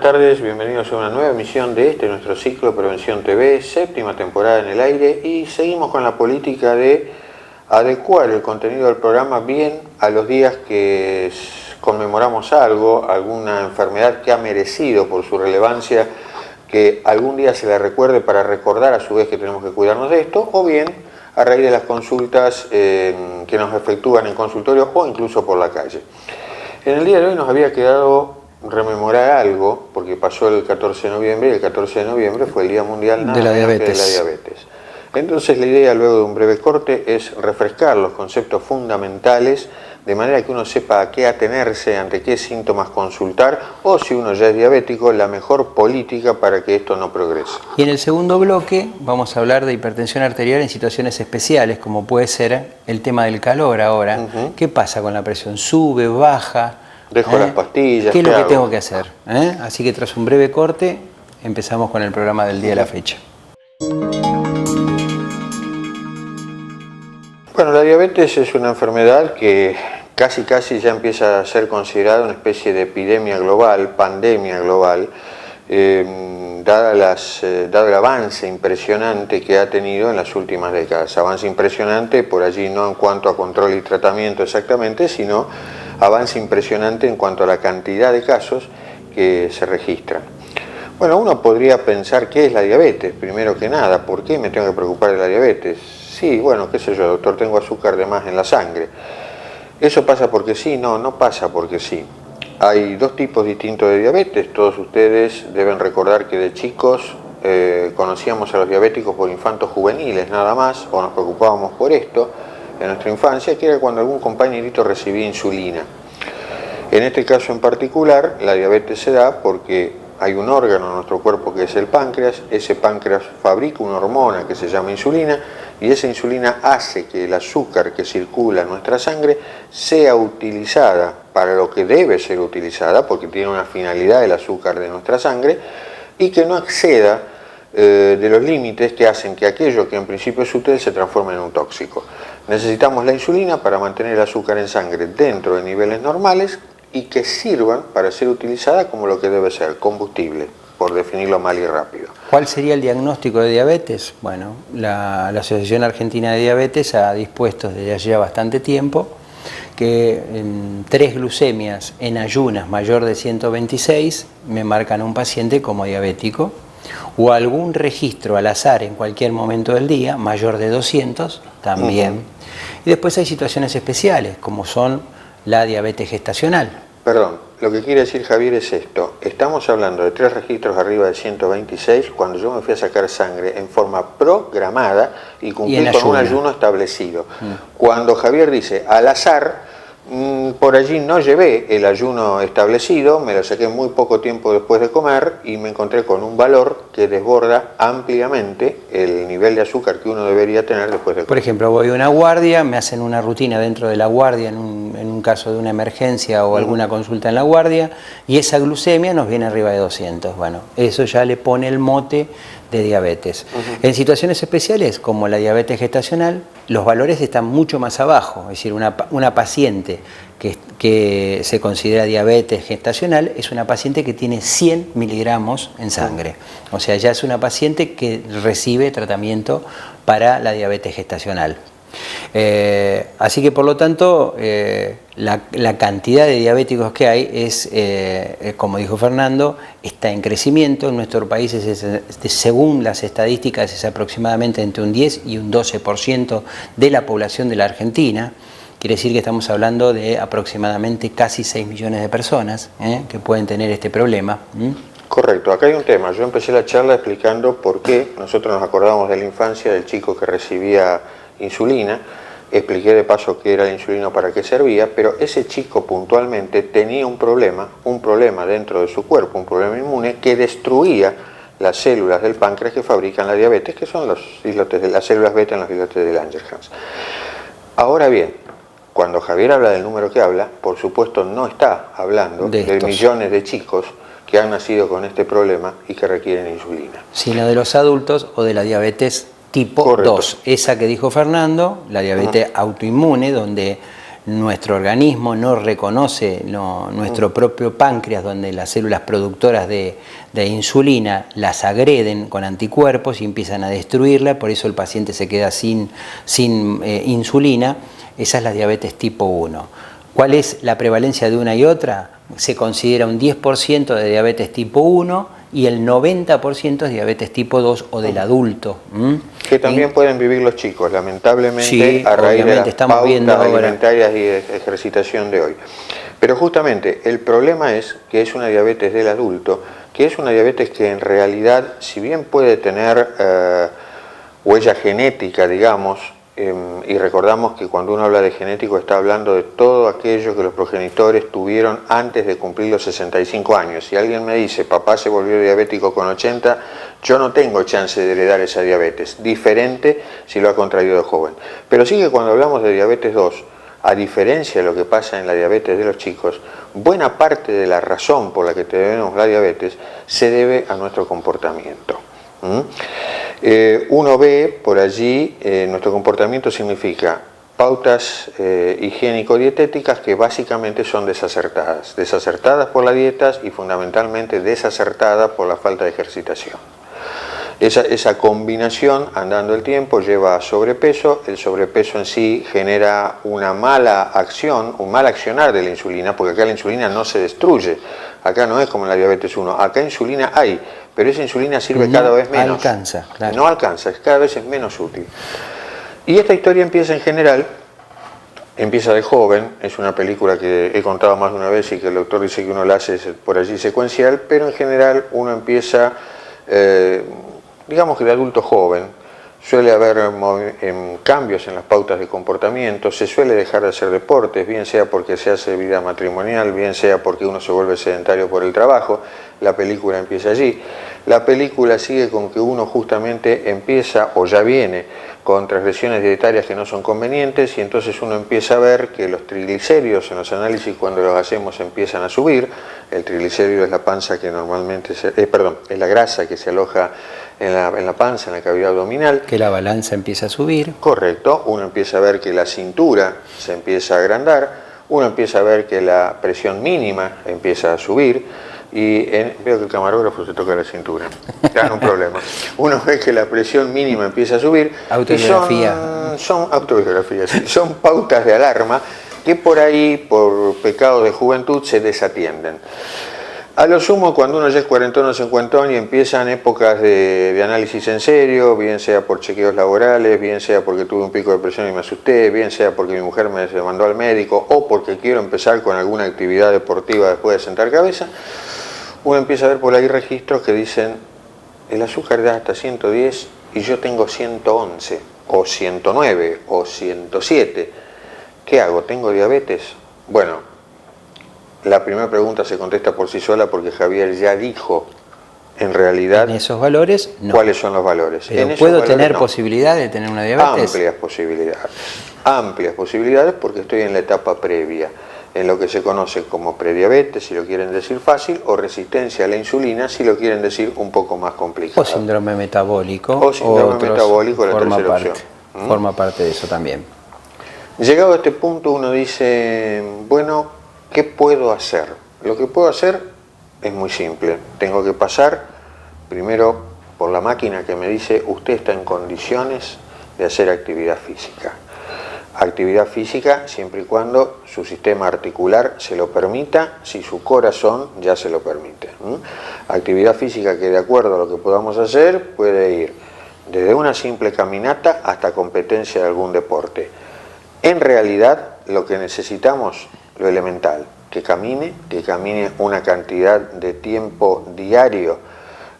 tardes, bienvenidos a una nueva emisión de nuestro ciclo Prevención TV, séptima temporada en el aire, y seguimos con la política de adecuar el contenido del programa bien a los días que conmemoramos algo, alguna enfermedad que ha merecido por su relevancia que algún día se la recuerde para recordar a su vez que tenemos que cuidarnos de esto, o bien a raíz de las consultas que nos efectúan en consultorios o incluso por la calle. En el día de hoy nos había quedado rememorar algo, porque pasó el 14 de noviembre, y el 14 de noviembre fue el Día Mundial de la Diabetes. Entonces la idea luego de un breve corte es refrescar los conceptos fundamentales, de manera que uno sepa a qué atenerse, ante qué síntomas consultar, o si uno ya es diabético, la mejor política para que esto no progrese. Y en el segundo bloque vamos a hablar de hipertensión arterial en situaciones especiales, como puede ser el tema del calor ahora. ¿Qué pasa con la presión? ¿Sube, baja? Dejo las pastillas. ¿Qué es lo que tengo que hacer? Así que tras un breve corte empezamos con el programa del día de la fecha. Bueno, la diabetes es una enfermedad que casi ya empieza a ser considerada una especie de epidemia global, pandemia global, dado el avance impresionante que ha tenido en las últimas décadas. Avance impresionante por allí no en cuanto a control y tratamiento exactamente, sino avance impresionante en cuanto a la cantidad de casos que se registran. Bueno, uno podría pensar qué es la diabetes, primero que nada, ¿por qué me tengo que preocupar de la diabetes? Sí, bueno, qué sé yo, doctor, tengo azúcar de más en la sangre. ¿Eso pasa porque sí? No, no pasa porque sí. Hay dos tipos distintos de diabetes. Todos ustedes deben recordar que de chicos conocíamos a los diabéticos por infantos juveniles nada más, o nos preocupábamos por esto en nuestra infancia, que era cuando algún compañerito recibía insulina. En este caso en particular, la diabetes se da porque hay un órgano en nuestro cuerpo que es el páncreas. Ese páncreas fabrica una hormona que se llama insulina, y esa insulina hace que el azúcar que circula en nuestra sangre sea utilizada para lo que debe ser utilizada, porque tiene una finalidad el azúcar de nuestra sangre, y que no exceda de los límites que hacen que aquello que en principio es útil se transforme en un tóxico. Necesitamos la insulina para mantener el azúcar en sangre dentro de niveles normales y que sirvan para ser utilizada como lo que debe ser, combustible, por definirlo mal y rápido. ¿Cuál sería el diagnóstico de diabetes? Bueno, la Asociación Argentina de Diabetes ha dispuesto desde hace ya bastante tiempo que en 3 glucemias en ayunas mayor de 126 me marcan a un paciente como diabético, o algún registro al azar en cualquier momento del día mayor de 200 también. Y después hay situaciones especiales como son la diabetes gestacional. Perdón, lo que quiere decir Javier es esto: estamos hablando de 3 registros arriba de 126 cuando yo me fui a sacar sangre en forma programada y cumplí con un ayuno establecido. Cuando Javier dice al azar, por allí no llevé el ayuno establecido, me lo saqué muy poco tiempo después de comer y me encontré con un valor que desborda ampliamente el nivel de azúcar que uno debería tener después de comer. Por ejemplo, voy a una guardia, me hacen una rutina dentro de la guardia en un caso de una emergencia o alguna consulta en la guardia, y esa glucemia nos viene arriba de 200. Bueno, eso ya le pone el mote de diabetes. En situaciones especiales como la diabetes gestacional, los valores están mucho más abajo. Es decir, una paciente que se considera diabetes gestacional es una paciente que tiene 100 miligramos en sangre. O sea, ya es una paciente que recibe tratamiento para la diabetes gestacional. Así que por lo tanto la cantidad de diabéticos que hay es, como dijo Fernando, está en crecimiento. En nuestro país según las estadísticas es aproximadamente entre un 10 y un 12% de la población de la Argentina. Quiere decir que estamos hablando de aproximadamente casi 6 millones de personas que pueden tener este problema. Correcto, acá hay un tema. Yo empecé la charla explicando por qué nosotros nos acordábamos de la infancia del chico que recibía insulina. Expliqué de paso qué era la insulina, para qué servía, pero ese chico puntualmente tenía un problema dentro de su cuerpo, un problema inmune que destruía las células del páncreas que fabrican la diabetes, que son las células beta en los islotes de Langerhans. Ahora bien, cuando Javier habla del número que habla, por supuesto no está hablando de millones de chicos que han nacido con este problema y que requieren insulina, sino de los adultos o de la diabetes tipo 2, esa que dijo Fernando, la diabetes autoinmune, donde nuestro organismo no reconoce nuestro propio páncreas, donde las células productoras de insulina las agreden con anticuerpos y empiezan a destruirla, por eso el paciente se queda sin insulina. Esa es la diabetes tipo 1. ¿Cuál es la prevalencia de una y otra? Se considera un 10% de diabetes tipo 1 y el 90% es diabetes tipo 2 o del adulto. Que también pueden vivir los chicos, lamentablemente, sí, a raíz de las estamos pautas viendo alimentarias y de ejercitación de hoy. Pero justamente el problema es que es una diabetes del adulto, que es una diabetes que en realidad, si bien puede tener huella genética, digamos, y recordamos que cuando uno habla de genético está hablando de todo aquello que los progenitores tuvieron antes de cumplir los 65 años. Si alguien me dice, papá se volvió diabético con 80, yo no tengo chance de heredar esa diabetes, diferente si lo ha contraído de joven. Pero sí que cuando hablamos de diabetes 2, a diferencia de lo que pasa en la diabetes de los chicos, buena parte de la razón por la que tenemos la diabetes se debe a nuestro comportamiento. Uno ve por allí, nuestro comportamiento significa pautas higiénico-dietéticas que básicamente son desacertadas. Desacertadas por las dietas y fundamentalmente desacertadas por la falta de ejercitación. Esa combinación, andando el tiempo, lleva a sobrepeso. El sobrepeso en sí genera una mala acción, un mal accionar de la insulina, porque acá la insulina no se destruye. Acá no es como en la diabetes 1, acá insulina hay, pero esa insulina sirve cada vez menos. No alcanza, claro. No alcanza, cada vez es menos útil. Y esta historia empieza en general, empieza de joven, es una película que he contado más de una vez y que el doctor dice que uno la hace por allí secuencial, pero en general uno empieza, digamos que de adulto joven. Suele haber cambios en las pautas de comportamiento, se suele dejar de hacer deportes, bien sea porque se hace vida matrimonial, bien sea porque uno se vuelve sedentario por el trabajo. La película empieza allí. La película sigue con que uno justamente empieza, o ya viene, con transgresiones dietarias que no son convenientes, y entonces uno empieza a ver que los triglicéridos en los análisis cuando los hacemos empiezan a subir. El triglicérido es la panza que normalmente es la grasa que se aloja en la panza, en la cavidad abdominal. Que la balanza empieza a subir. Correcto, uno empieza a ver que la cintura se empieza a agrandar, uno empieza a ver que la presión mínima empieza a subir, y veo que el camarógrafo se toca la cintura, ya no un problema. Uno ve que la presión mínima empieza a subir. Autobiografía. Son autobiografías, son pautas de alarma que por ahí, por pecados de juventud, se desatienden. A lo sumo, cuando uno ya es cuarentón o cincuentón y empiezan épocas de análisis en serio, bien sea por chequeos laborales, bien sea porque tuve un pico de presión y me asusté, bien sea porque mi mujer me mandó al médico o porque quiero empezar con alguna actividad deportiva después de sentar cabeza, uno empieza a ver por ahí registros que dicen el azúcar da hasta 110 y yo tengo 111 o 109 o 107. ¿Qué hago? ¿Tengo diabetes? Bueno, la primera pregunta se contesta por sí sola porque Javier ya dijo, en realidad, en esos valores, no. ¿Cuáles son los valores? Pero ¿puedo tener posibilidad de tener una diabetes? Amplias posibilidades porque estoy en la etapa previa, en lo que se conoce como prediabetes, si lo quieren decir fácil, o resistencia a la insulina, si lo quieren decir un poco más complicado. O síndrome metabólico. O síndrome metabólico, la tercera opción. Forma parte de eso también. Llegado a este punto uno dice, bueno, ¿qué puedo hacer? Lo que puedo hacer es muy simple. Tengo que pasar primero por la máquina que me dice, usted está en condiciones de hacer actividad física. Actividad física siempre y cuando su sistema articular se lo permita, si su corazón ya se lo permite. Actividad física que de acuerdo a lo que podamos hacer puede ir desde una simple caminata hasta competencia de algún deporte. En realidad lo que necesitamos, lo elemental, que camine una cantidad de tiempo diario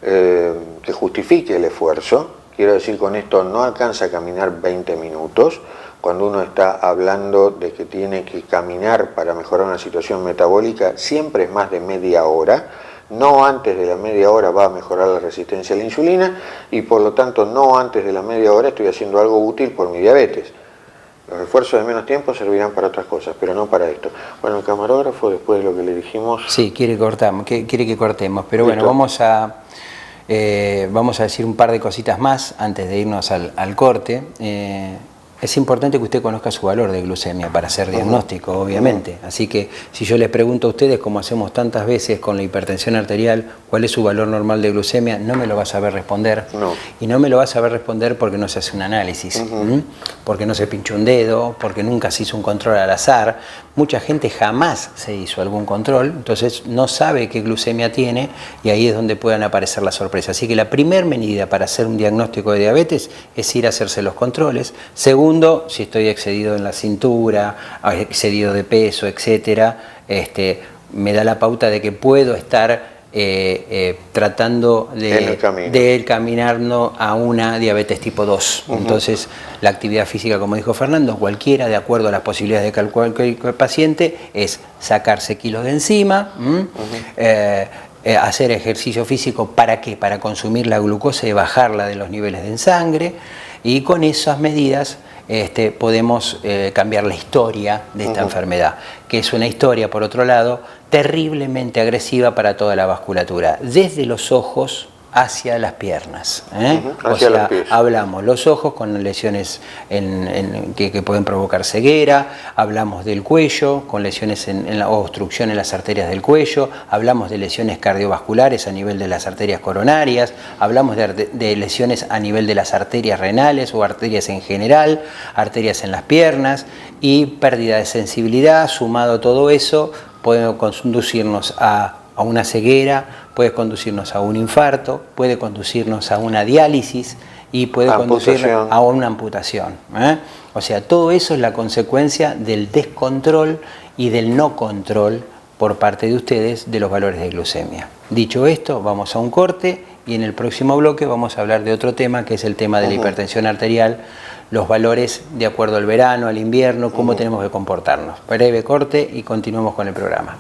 que justifique el esfuerzo. Quiero decir con esto, no alcanza a caminar 20 minutos. Cuando uno está hablando de que tiene que caminar para mejorar una situación metabólica, siempre es más de media hora. No antes de la media hora va a mejorar la resistencia a la insulina y por lo tanto no antes de la media hora estoy haciendo algo útil por mi diabetes. Los esfuerzos de menos tiempo servirán para otras cosas, pero no para esto. Bueno, el camarógrafo, después de lo que le dijimos... Sí, quiere que cortemos, pero bueno, vamos a decir un par de cositas más antes de irnos al corte. Es importante que usted conozca su valor de glucemia para hacer diagnóstico, obviamente. Así que si yo les pregunto a ustedes, como hacemos tantas veces con la hipertensión arterial, cuál es su valor normal de glucemia, no me lo va a saber responder. No. Y no me lo va a saber responder porque no se hace un análisis, porque no se pinchó un dedo, porque nunca se hizo un control al azar. Mucha gente jamás se hizo algún control, entonces no sabe qué glucemia tiene y ahí es donde puedan aparecer las sorpresas. Así que la primera medida para hacer un diagnóstico de diabetes es ir a hacerse los controles. Segundo, si estoy excedido en la cintura, excedido de peso, etcétera, me da la pauta de que puedo estar tratando de encaminarnos a una diabetes tipo 2. Entonces, la actividad física, como dijo Fernando, cualquiera, de acuerdo a las posibilidades de cualquier paciente, es sacarse kilos de encima, hacer ejercicio físico, ¿para qué? Para consumir la glucosa y bajarla de los niveles en sangre, y con esas medidas podemos cambiar la historia de esta enfermedad, que es una historia, por otro lado, terriblemente agresiva para toda la vasculatura, desde los ojos hacia las piernas. O sea, hablamos los ojos con lesiones que pueden provocar ceguera, hablamos del cuello con lesiones o obstrucción en las arterias del cuello, hablamos de lesiones cardiovasculares a nivel de las arterias coronarias, hablamos de lesiones a nivel de las arterias renales o arterias en general, arterias en las piernas, y pérdida de sensibilidad. Sumado a todo eso, puede conducirnos a una ceguera, puede conducirnos a un infarto, puede conducirnos a una diálisis y puede conducir a una amputación. O sea, todo eso es la consecuencia del descontrol y del no control por parte de ustedes de los valores de glucemia. Dicho esto, vamos a un corte y en el próximo bloque vamos a hablar de otro tema, que es el tema de la hipertensión arterial, los valores de acuerdo al verano, al invierno, cómo tenemos que comportarnos. Breve corte y continuamos con el programa.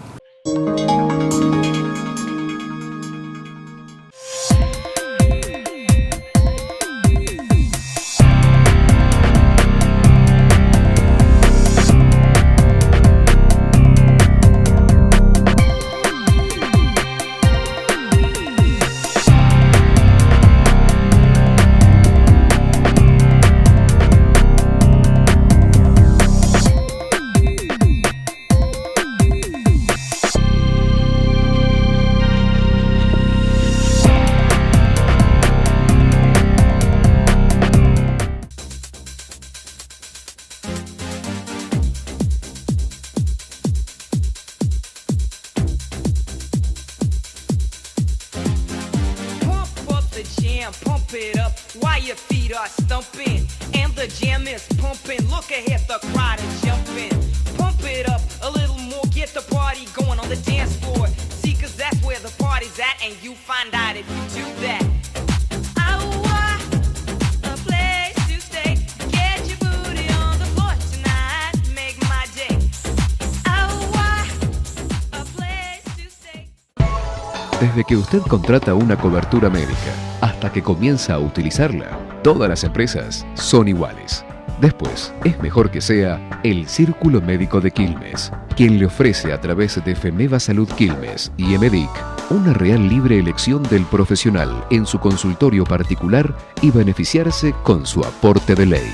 Desde que usted contrata una cobertura médica hasta que comienza a utilizarla, todas las empresas son iguales. Después, es mejor que sea el Círculo Médico de Quilmes, quien le ofrece a través de Femeva Salud Quilmes y Emedic una real libre elección del profesional en su consultorio particular y beneficiarse con su aporte de ley.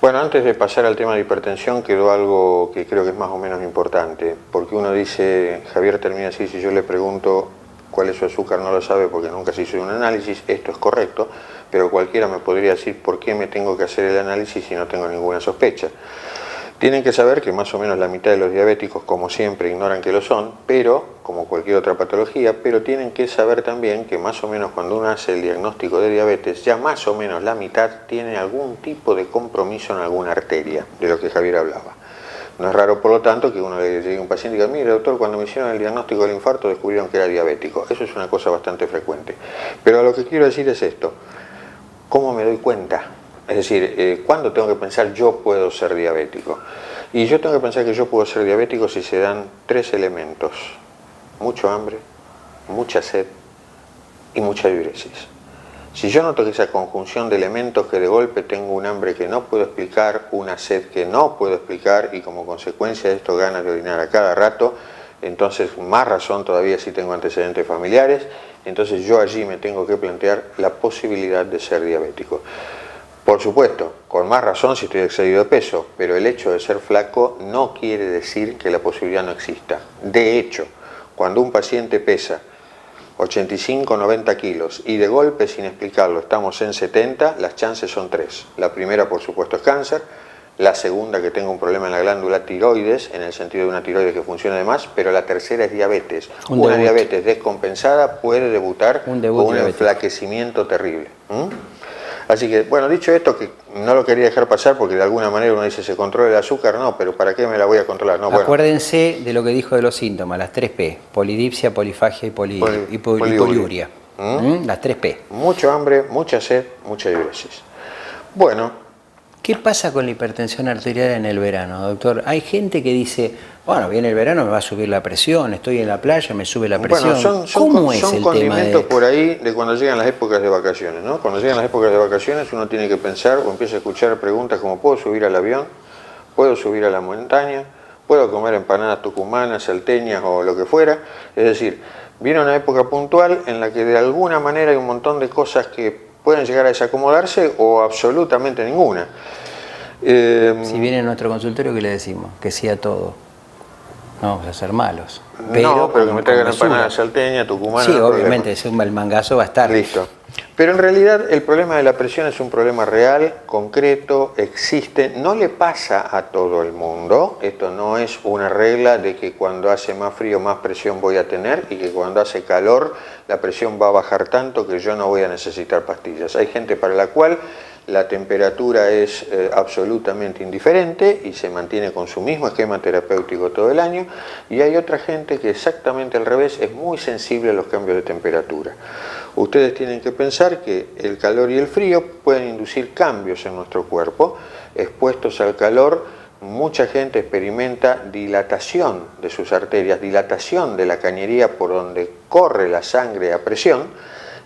Bueno, antes de pasar al tema de hipertensión quedó algo que creo que es más o menos importante, porque uno dice, Javier termina así, si yo le pregunto cuál es su azúcar no lo sabe porque nunca se hizo un análisis, esto es correcto, pero cualquiera me podría decir por qué me tengo que hacer el análisis si no tengo ninguna sospecha. Tienen que saber que más o menos la mitad de los diabéticos, como siempre, ignoran que lo son, pero, como cualquier otra patología, pero tienen que saber también que más o menos cuando uno hace el diagnóstico de diabetes, ya más o menos la mitad tiene algún tipo de compromiso en alguna arteria, de lo que Javier hablaba. No es raro, por lo tanto, que uno le llegue a un paciente y diga, mire doctor, cuando me hicieron el diagnóstico del infarto descubrieron que era diabético. Eso es una cosa bastante frecuente. Pero lo que quiero decir es esto, ¿cómo me doy cuenta? Es decir, ¿cuándo tengo que pensar yo puedo ser diabético? Y yo tengo que pensar que yo puedo ser diabético si se dan 3 elementos. Mucho hambre, mucha sed y mucha diuresis. Si yo noto que esa conjunción de elementos que de golpe tengo un hambre que no puedo explicar, una sed que no puedo explicar y como consecuencia de esto ganas de orinar a cada rato, entonces más razón todavía si tengo antecedentes familiares, entonces yo allí me tengo que plantear la posibilidad de ser diabético. Por supuesto, con más razón si estoy excedido de peso, pero el hecho de ser flaco no quiere decir que la posibilidad no exista. De hecho, cuando un paciente pesa 85, 90 kilos y de golpe sin explicarlo estamos en 70, las chances son 3. La primera, por supuesto, es cáncer. La segunda, que tengo un problema en la glándula tiroides, en el sentido de una tiroides que funciona de más, pero la tercera es diabetes. Una diabetes descompensada puede debutar con un enflaquecimiento terrible. Así que, bueno, dicho esto, que no lo quería dejar pasar porque de alguna manera uno dice, ¿se controla el azúcar? No, pero ¿para qué me la voy a controlar? No, acuérdense de lo que dijo de los síntomas, las 3 P, polidipsia, polifagia y poliuria. Las 3 P. Mucho hambre, mucha sed, mucha diuresis. Bueno. ¿Qué pasa con la hipertensión arterial en el verano, doctor? Hay gente que dice, bueno, viene el verano, me va a subir la presión, estoy en la playa, me sube la presión. Bueno, son condimentos por ahí de cuando llegan las épocas de vacaciones, ¿no? Cuando llegan las épocas de vacaciones uno tiene que pensar o empieza a escuchar preguntas como, ¿puedo subir al avión? ¿Puedo subir a la montaña? ¿Puedo comer empanadas tucumanas, salteñas o lo que fuera? Es decir, viene una época puntual en la que de alguna manera hay un montón de cosas que pueden llegar a desacomodarse o absolutamente ninguna. Si viene a nuestro consultorio, ¿qué le decimos? Que sí a todo. No vamos a ser malos. Pero que me traigan empanadas salteña, tucumana. Sí, obviamente, el mangazo va a estar. Listo. Pero en realidad el problema de la presión es un problema real, concreto, existe, no le pasa a todo el mundo. Esto no es una regla de que cuando hace más frío más presión voy a tener y que cuando hace calor la presión va a bajar tanto que yo no voy a necesitar pastillas. Hay gente para la cual la temperatura es absolutamente indiferente y se mantiene con su mismo esquema terapéutico todo el año, y hay otra gente que exactamente al revés es muy sensible a los cambios de temperatura. Ustedes tienen que pensar que el calor y el frío pueden inducir cambios en nuestro cuerpo. Expuestos al calor, mucha gente experimenta dilatación de sus arterias, dilatación de la cañería por donde corre la sangre a presión,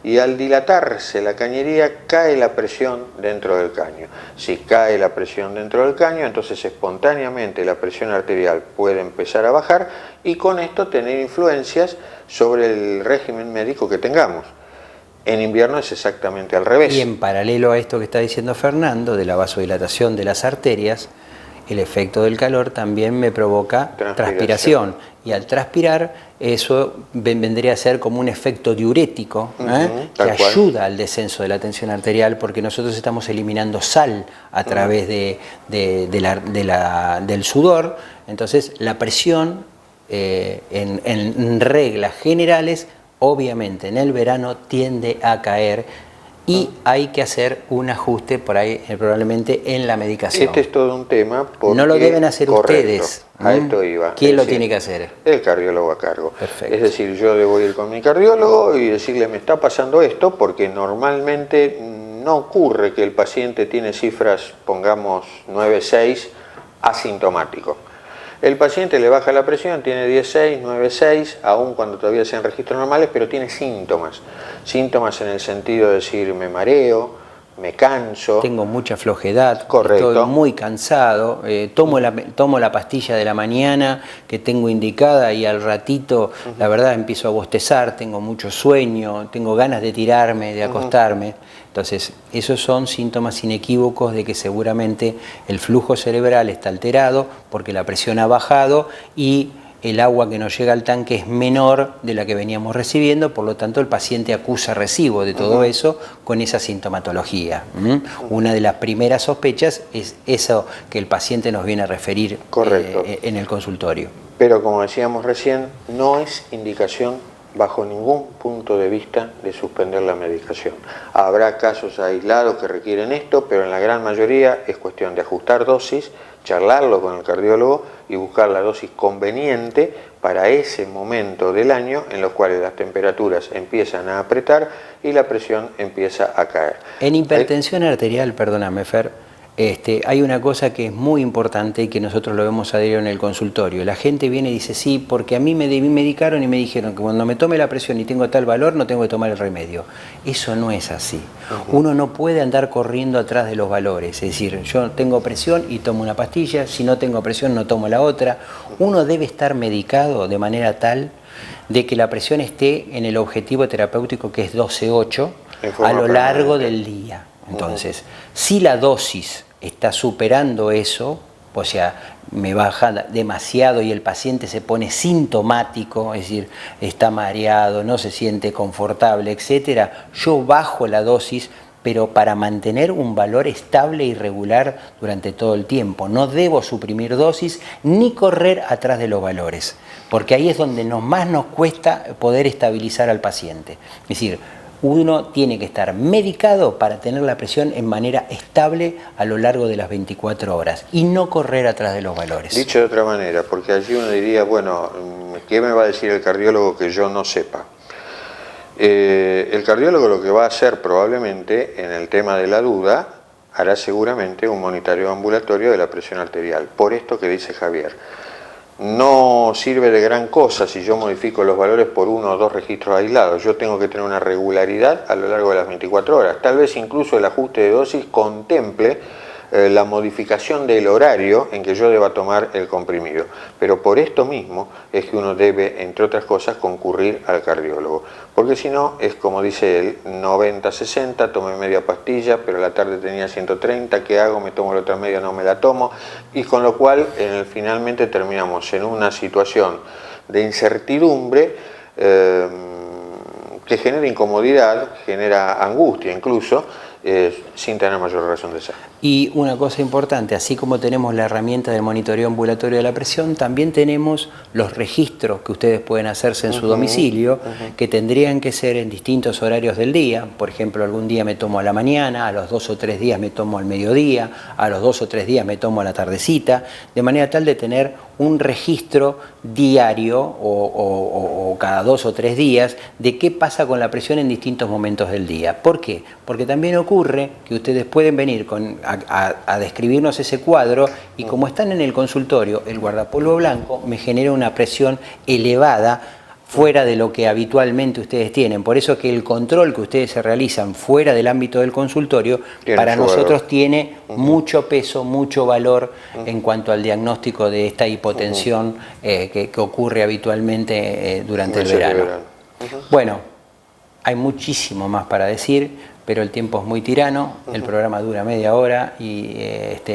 y al dilatarse la cañería cae la presión dentro del caño. Si cae la presión dentro del caño, entonces espontáneamente la presión arterial puede empezar a bajar y con esto tener influencias sobre el régimen médico que tengamos. En invierno es exactamente al revés. Y en paralelo a esto que está diciendo Fernando, de la vasodilatación de las arterias, el efecto del calor también me provoca transpiración. Y al transpirar, eso vendría a ser como un efecto diurético, que ayuda al descenso de la tensión arterial, porque nosotros estamos eliminando sal a través del sudor. Entonces, la presión, en reglas generales, obviamente en el verano tiende a caer. Y hay que hacer un ajuste por ahí, probablemente en la medicación. Este es todo un tema. Porque, no lo deben hacer ustedes. A esto iba. ¿Quién lo tiene que hacer? El cardiólogo a cargo. Perfecto. Es decir, yo debo ir con mi cardiólogo y decirle, me está pasando esto, porque normalmente no ocurre que el paciente tiene cifras, pongamos 9,6, asintomático. El paciente le baja la presión, tiene 10,6, 9,6, aun cuando todavía sean registros normales, pero tiene síntomas. Síntomas en el sentido de decir, me mareo, me canso. Tengo mucha flojedad, Correcto. estoy muy cansado, tomo la pastilla de la mañana que tengo indicada y al ratito, la verdad, empiezo a bostezar, tengo mucho sueño, tengo ganas de tirarme, de acostarme. Entonces, esos son síntomas inequívocos de que seguramente el flujo cerebral está alterado porque la presión ha bajado y el agua que nos llega al tanque es menor de la que veníamos recibiendo, por lo tanto el paciente acusa recibo de todo eso con esa sintomatología. Una de las primeras sospechas es eso que el paciente nos viene a referir en el consultorio. Pero como decíamos recién, no es indicación bajo ningún punto de vista de suspender la medicación. Habrá casos aislados que requieren esto, pero en la gran mayoría es cuestión de ajustar dosis, charlarlo con el cardiólogo y buscar la dosis conveniente para ese momento del año en los cuales las temperaturas empiezan a apretar y la presión empieza a caer. En hipertensión arterial, perdóname Fer, hay una cosa que es muy importante y que nosotros lo vemos a diario en el consultorio. La gente viene y dice, sí, porque a mí me medicaron y me dijeron que cuando me tome la presión y tengo tal valor, no tengo que tomar el remedio. Eso no es así. Uno no puede andar corriendo atrás de los valores. Es decir, yo tengo presión y tomo una pastilla, si no tengo presión no tomo la otra. Uno debe estar medicado de manera tal de que la presión esté en el objetivo terapéutico que es 12,8 a lo largo del día. Entonces, si la dosis está superando eso, o sea, me baja demasiado y el paciente se pone sintomático, es decir, está mareado, no se siente confortable, etcétera, yo bajo la dosis, pero para mantener un valor estable y regular durante todo el tiempo. No debo suprimir dosis ni correr atrás de los valores, porque ahí es donde más nos cuesta poder estabilizar al paciente. Es decir, uno tiene que estar medicado para tener la presión en manera estable a lo largo de las 24 horas y no correr atrás de los valores. Dicho de otra manera, porque allí uno diría, bueno, ¿qué me va a decir el cardiólogo que yo no sepa? El cardiólogo lo que va a hacer probablemente en el tema de la duda, hará seguramente un monitoreo ambulatorio de la presión arterial, por esto que dice Javier. No sirve de gran cosa si yo modifico los valores por 1 o 2 registros aislados. Yo tengo que tener una regularidad a lo largo de las 24 horas. Tal vez incluso el ajuste de dosis contemple la modificación del horario en que yo deba tomar el comprimido. Pero por esto mismo es que uno debe, entre otras cosas, concurrir al cardiólogo. Porque si no, es como dice él, 90-60, tomé media pastilla, pero a la tarde tenía 130, ¿qué hago? Me tomo la otra media, no me la tomo. Y con lo cual, finalmente terminamos en una situación de incertidumbre que genera incomodidad, genera angustia incluso, sin tener mayor razón de ser. Y una cosa importante, así como tenemos la herramienta del monitoreo ambulatorio de la presión, también tenemos los registros que ustedes pueden hacerse en su domicilio, que tendrían que ser en distintos horarios del día. Por ejemplo, algún día me tomo a la mañana, a los 2 o 3 días me tomo al mediodía, a los 2 o 3 días me tomo a la tardecita, de manera tal de tener un registro diario o cada 2 o 3 días de qué pasa con la presión en distintos momentos del día. ¿Por qué? Porque también ocurre que ustedes pueden venir a describirnos ese cuadro y como están en el consultorio, el guardapolvo blanco me genera una presión elevada fuera de lo que habitualmente ustedes tienen. Por eso que el control que ustedes se realizan fuera del ámbito del consultorio, para nosotros tiene mucho peso, mucho valor en cuanto al diagnóstico de esta hipotensión que ocurre habitualmente durante el verano. Bueno, hay muchísimo más para decir, pero el tiempo es muy tirano, el programa dura media hora y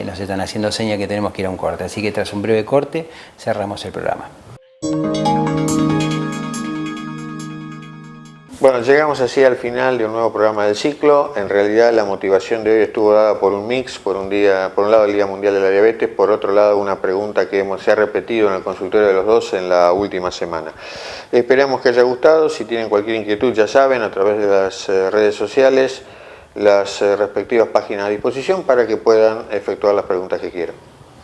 nos están haciendo señas que tenemos que ir a un corte. Así que tras un breve corte cerramos el programa. Bueno, llegamos así al final de un nuevo programa del ciclo. En realidad la motivación de hoy estuvo dada por un mix, por un lado el Día Mundial de la Diabetes, por otro lado una pregunta que se ha repetido en el consultorio de los dos en la última semana. Esperamos que haya gustado. Si tienen cualquier inquietud, ya saben, a través de las redes sociales, las respectivas páginas a disposición para que puedan efectuar las preguntas que quieran.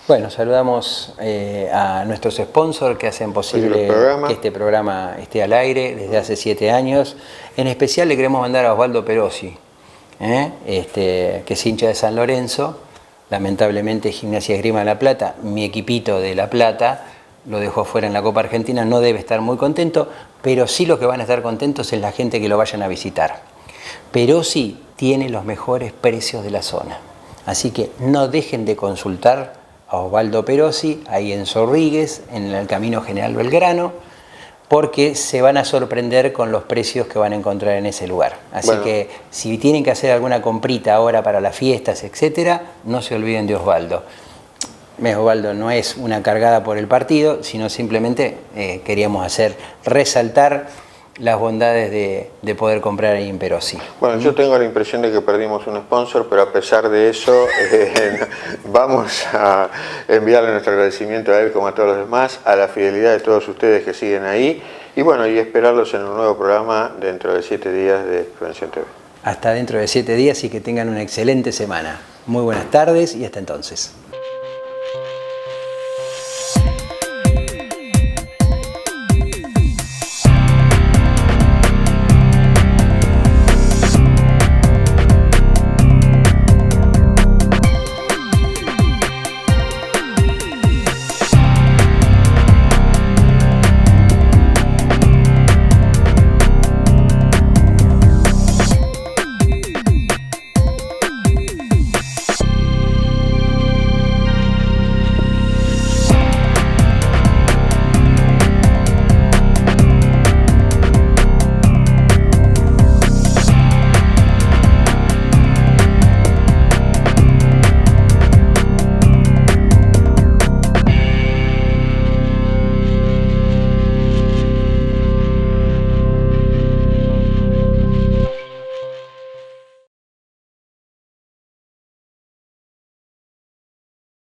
Bueno, saludamos a nuestros sponsors que hacen posible que este programa esté al aire desde hace 7 años. En especial le queremos mandar a Osvaldo Perosi, que es hincha de San Lorenzo. Lamentablemente Gimnasia Esgrima de La Plata, mi equipito de La Plata, lo dejó fuera en la Copa Argentina, no debe estar muy contento, pero sí los que van a estar contentos es la gente que lo vayan a visitar. Perosi tiene los mejores precios de la zona. Así que no dejen de consultar a Osvaldo Perosi, ahí en Zorrigues, en el Camino General Belgrano, porque se van a sorprender con los precios que van a encontrar en ese lugar. Así que si tienen que hacer alguna comprita ahora para las fiestas, etcétera, no se olviden de Osvaldo. Osvaldo no es una cargada por el partido, sino simplemente queríamos resaltar las bondades de poder comprar ahí en Perosi. Bueno, yo tengo la impresión de que perdimos un sponsor, pero a pesar de eso vamos a enviarle nuestro agradecimiento a él como a todos los demás, a la fidelidad de todos ustedes que siguen ahí y bueno, y esperarlos en un nuevo programa dentro de 7 días de Prevención TV. Hasta dentro de 7 días y que tengan una excelente semana. Muy buenas tardes y hasta entonces.